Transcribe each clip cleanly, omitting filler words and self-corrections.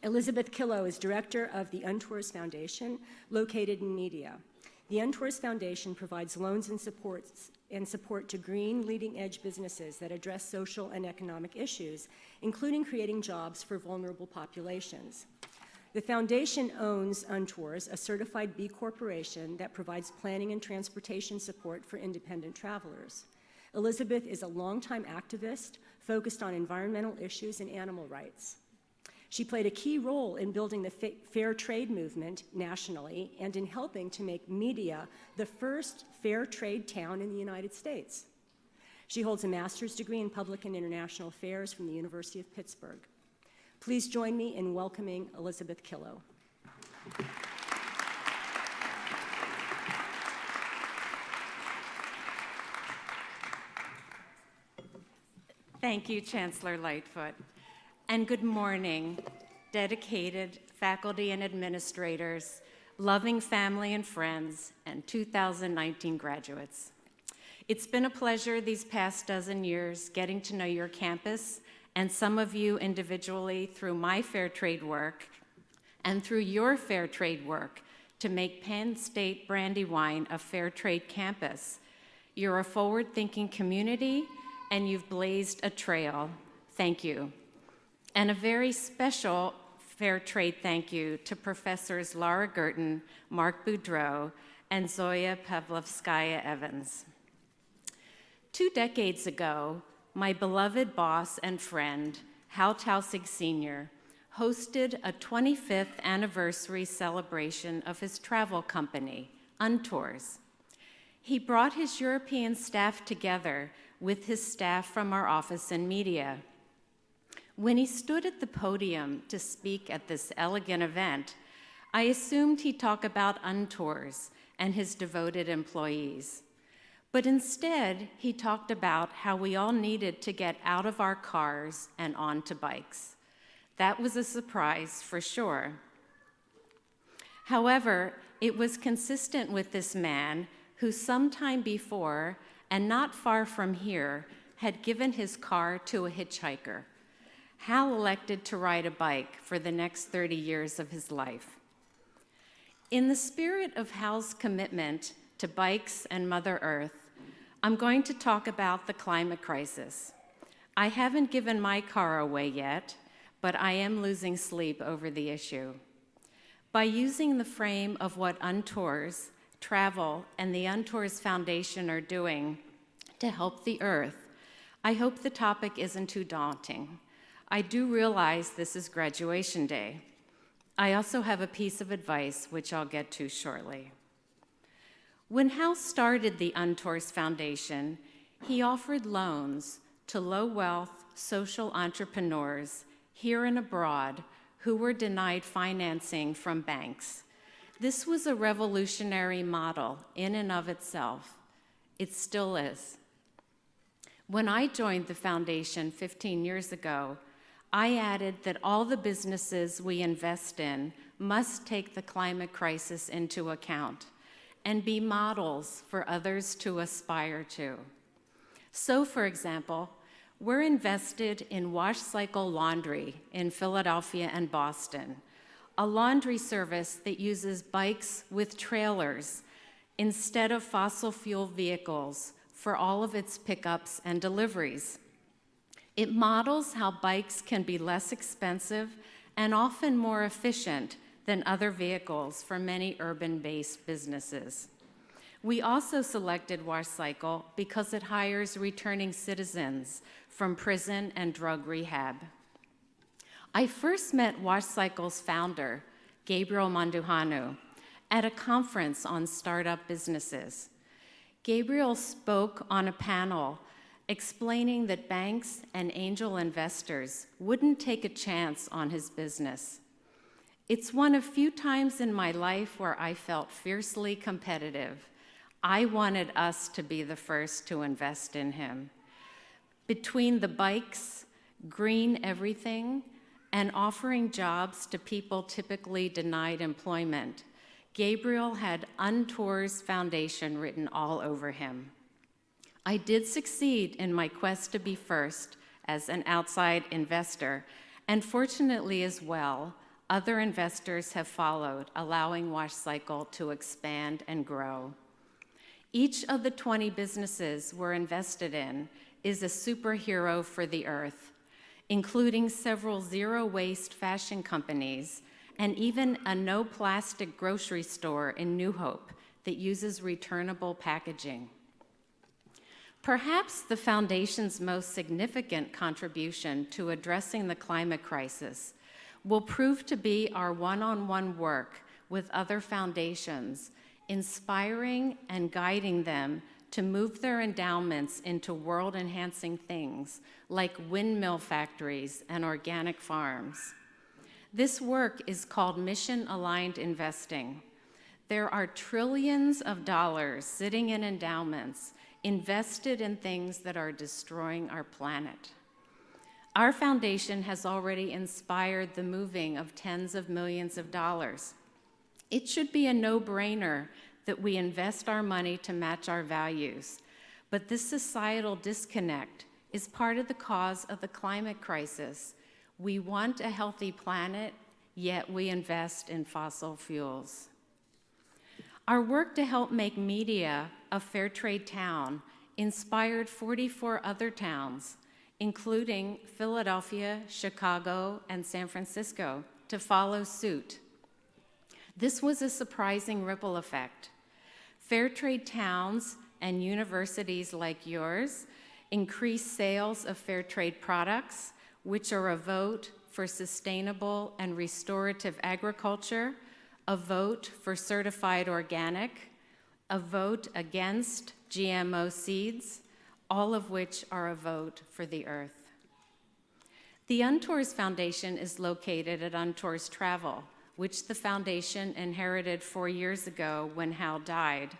Elizabeth Killough is director of the Untours Foundation, located in media. The Untours Foundation provides loans and support to green, leading-edge businesses that address social and economic issues, including creating jobs for vulnerable populations. The foundation owns Untours, a certified B Corporation that provides planning and transportation support for independent travelers. Elizabeth is a longtime activist focused on environmental issues and animal rights. She played a key role in building the fair trade movement nationally and in helping to make Media the first fair trade town in the United States. She holds a master's degree in public and international affairs from the University of Pittsburgh. Please join me in welcoming Elizabeth Killough. Thank you, Chancellor Lightfoot. And good morning, dedicated faculty and administrators, loving family and friends, and 2019 graduates. It's been a pleasure these past dozen years getting to know your campus and some of you individually through my fair trade work and through your fair trade work to make Penn State Brandywine a fair trade campus. You're a forward-thinking community and you've blazed a trail. Thank you. And a very special fair trade thank you to Professors Laura Gerton, Mark Boudreau, and Zoya Pavlovskaya-Evans. 2 decades ago, my beloved boss and friend, Hal Tausig Sr., hosted a 25th anniversary celebration of his travel company, Untours. He brought his European staff together with his staff from our office in media. When he stood at the podium to speak at this elegant event, I assumed he'd talk about Untours and his devoted employees. But instead, he talked about how we all needed to get out of our cars and onto bikes. That was a surprise for sure. However, it was consistent with this man who sometime before, and not far from here, had given his car to a hitchhiker. Hal elected to ride a bike for the next 30 years of his life. In the spirit of Hal's commitment to bikes and Mother Earth, I'm going to talk about the climate crisis. I haven't given my car away yet, but I am losing sleep over the issue. By using the frame of what Untours, Travel, and the Untours Foundation are doing to help the Earth, I hope the topic isn't too daunting. I do realize this is graduation day. I also have a piece of advice, which I'll get to shortly. When Hal started the Untours Foundation, he offered loans to low-wealth social entrepreneurs here and abroad who were denied financing from banks. This was a revolutionary model in and of itself. It still is. When I joined the foundation 15 years ago, I added that all the businesses we invest in must take the climate crisis into account and be models for others to aspire to. So, for example, we're invested in Washcycle Laundry in Philadelphia and Boston, a laundry service that uses bikes with trailers instead of fossil fuel vehicles for all of its pickups and deliveries. It models how bikes can be less expensive and often more efficient than other vehicles for many urban-based businesses. We also selected Washcycle because it hires returning citizens from prison and drug rehab. I first met Washcycle's founder, Gabriel Manduhanu, at a conference on startup businesses. Gabriel spoke on a panel explaining that banks and angel investors wouldn't take a chance on his business. It's one of few times in my life where I felt fiercely competitive. I wanted us to be the first to invest in him. Between the bikes, green everything, and offering jobs to people typically denied employment, Gabriel had Untours Foundation written all over him. I did succeed in my quest to be first as an outside investor, and fortunately as well, other investors have followed, allowing Washcycle to expand and grow. Each of the 20 businesses we're invested in is a superhero for the earth, including several zero-waste fashion companies and even a no-plastic grocery store in New Hope that uses returnable packaging. Perhaps the Foundation's most significant contribution to addressing the climate crisis will prove to be our one-on-one work with other foundations, inspiring and guiding them to move their endowments into world-enhancing things like windmill factories and organic farms. This work is called mission-aligned investing. There are trillions of dollars sitting in endowments invested in things that are destroying our planet. Our foundation has already inspired the moving of tens of millions of dollars. It should be a no-brainer that we invest our money to match our values, but this societal disconnect is part of the cause of the climate crisis. We want a healthy planet, yet we invest in fossil fuels. Our work to help make Media a fair trade town inspired 44 other towns, including Philadelphia, Chicago, and San Francisco, to follow suit. This was a surprising ripple effect. Fair trade towns and universities like yours increase sales of fair trade products, which are a vote for sustainable and restorative agriculture, a vote for certified organic, a vote against GMO seeds, all of which are a vote for the earth. The Untours Foundation is located at Untours Travel, which the foundation inherited 4 years ago when Hal died.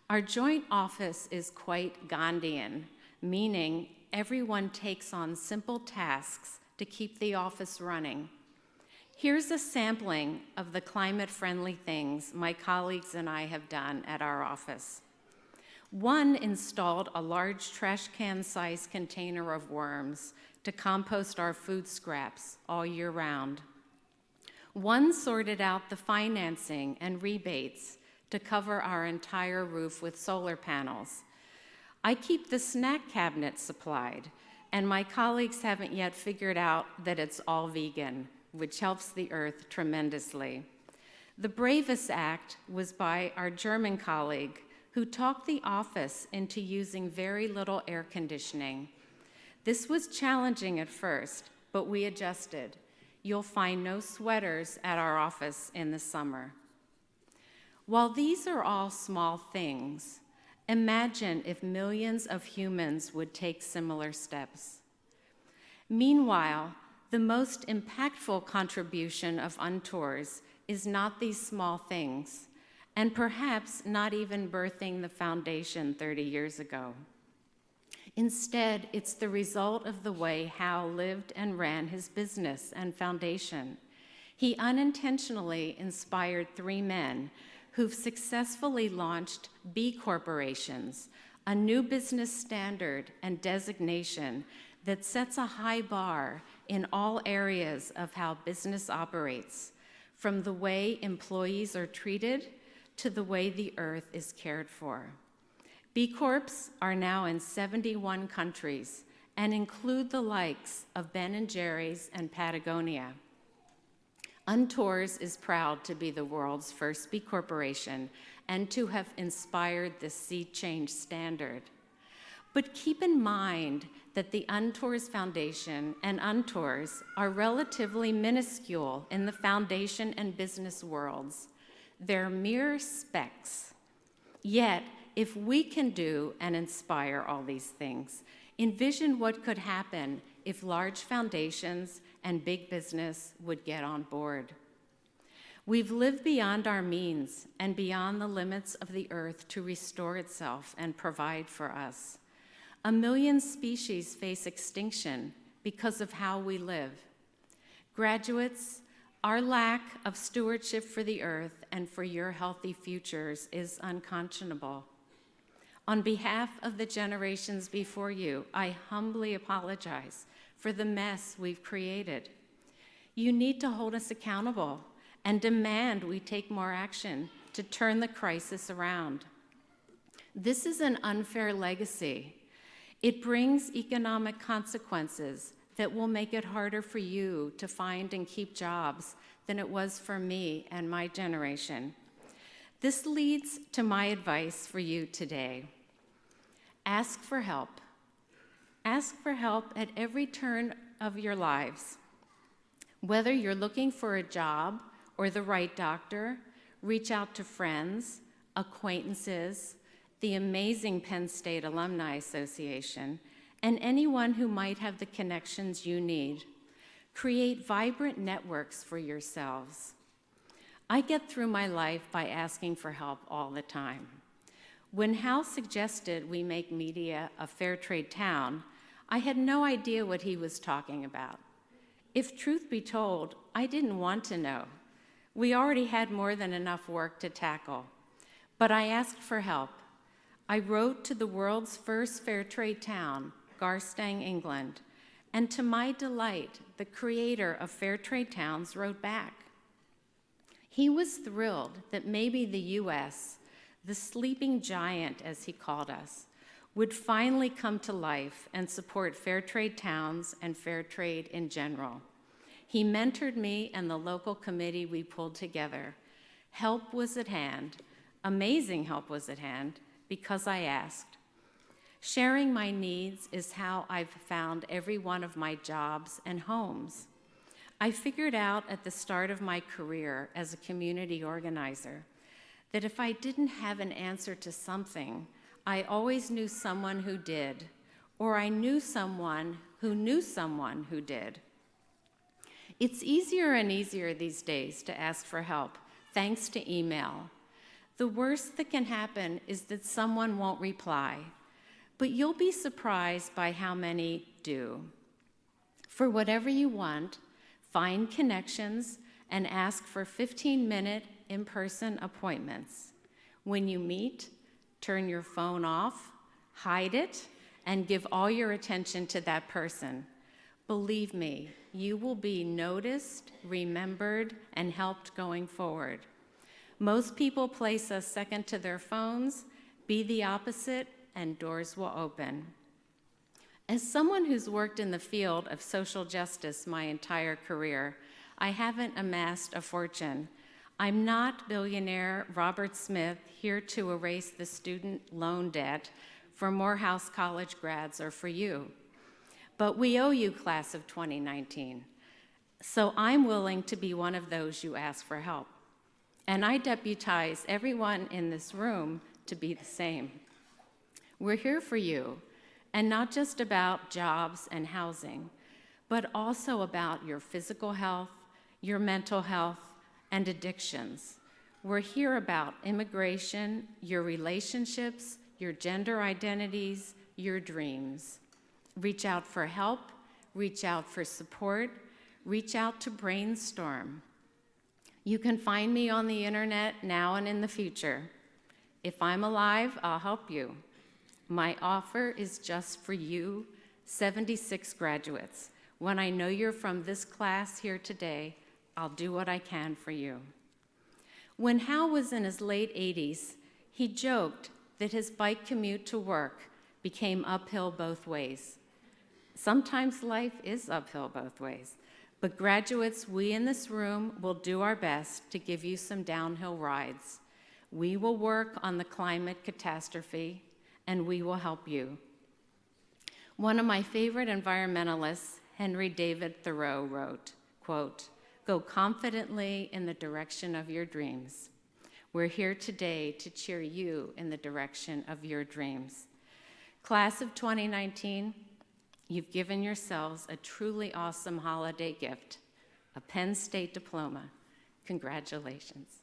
Our joint office is quite Gandhian, meaning everyone takes on simple tasks to keep the office running. Here's a sampling of the climate-friendly things my colleagues and I have done at our office. One installed a large trash can-sized container of worms to compost our food scraps all year round. One sorted out the financing and rebates to cover our entire roof with solar panels. I keep the snack cabinet supplied, and my colleagues haven't yet figured out that it's all vegan, which helps the earth tremendously. The bravest act was by our German colleague, who talked the office into using very little air conditioning. This was challenging at first, but we adjusted. You'll find no sweaters at our office in the summer. While these are all small things, imagine if millions of humans would take similar steps. Meanwhile, the most impactful contribution of Untours is not these small things, and perhaps not even birthing the foundation 30 years ago. Instead, it's the result of the way Hal lived and ran his business and foundation. He unintentionally inspired 3 men who've successfully launched B corporations, a new business standard and designation that sets a high bar in all areas of how business operates, from the way employees are treated to the way the earth is cared for. B Corps are now in 71 countries and include the likes of Ben & Jerry's and Patagonia. Untours is proud to be the world's first B Corporation and to have inspired the sea change standard. But keep in mind that the Untours Foundation and Untours are relatively minuscule in the foundation and business worlds. They're mere specks. Yet, if we can do and inspire all these things, envision what could happen if large foundations and big business would get on board. We've lived beyond our means and beyond the limits of the earth to restore itself and provide for us. 1 million species face extinction because of how we live. Graduates, our lack of stewardship for the earth and for your healthy futures is unconscionable. On behalf of the generations before you, I humbly apologize for the mess we've created. You need to hold us accountable and demand we take more action to turn the crisis around. This is an unfair legacy. It brings economic consequences that will make it harder for you to find and keep jobs than it was for me and my generation. This leads to my advice for you today. Ask for help. Ask for help at every turn of your lives. Whether you're looking for a job or the right doctor, reach out to friends, acquaintances, the amazing Penn State Alumni Association, and anyone who might have the connections you need. Create vibrant networks for yourselves. I get through my life by asking for help all the time. When Hal suggested we make media a fair trade town, I had no idea what he was talking about. If truth be told, I didn't want to know. We already had more than enough work to tackle. But I asked for help. I wrote to the world's first fair trade town, Garstang, England, and to my delight, the creator of Fair Trade Towns wrote back. He was thrilled that maybe the U.S., the sleeping giant as he called us, would finally come to life and support fair trade towns and fair trade in general. He mentored me and the local committee we pulled together. Help was at hand, amazing help was at hand, because I asked. Sharing my needs is how I've found every one of my jobs and homes. I figured out at the start of my career as a community organizer that if I didn't have an answer to something, I always knew someone who did, or I knew someone who did. It's easier and easier these days to ask for help, thanks to email. The worst that can happen is that someone won't reply, but you'll be surprised by how many do. For whatever you want, find connections and ask for 15-minute in-person appointments. When you meet, turn your phone off, hide it, and give all your attention to that person. Believe me, you will be noticed, remembered, and helped going forward. Most people place us second to their phones. Be the opposite, and doors will open. As someone who's worked in the field of social justice my entire career, I haven't amassed a fortune. I'm not billionaire Robert Smith here to erase the student loan debt for Morehouse College grads or for you. But we owe you, class of 2019. So I'm willing to be one of those you ask for help. And I deputize everyone in this room to be the same. We're here for you, and not just about jobs and housing, but also about your physical health, your mental health, and addictions. We're here about immigration, your relationships, your gender identities, your dreams. Reach out for help, reach out for support, reach out to brainstorm. You can find me on the internet now and in the future. If I'm alive, I'll help you. My offer is just for you, 76 graduates. When I know you're from this class here today, I'll do what I can for you. When Hal was in his late 80s, he joked that his bike commute to work became uphill both ways. Sometimes life is uphill both ways, but graduates, we in this room will do our best to give you some downhill rides. We will work on the climate catastrophe, and we will help you. One of my favorite environmentalists, Henry David Thoreau, wrote, quote, "Go confidently in the direction of your dreams." We're here today to cheer you in the direction of your dreams. Class of 2019, you've given yourselves a truly awesome holiday gift, a Penn State diploma. Congratulations.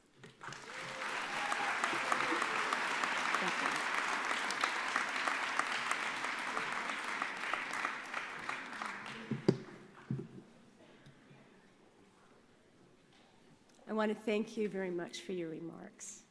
Thank you. I want to thank you very much for your remarks.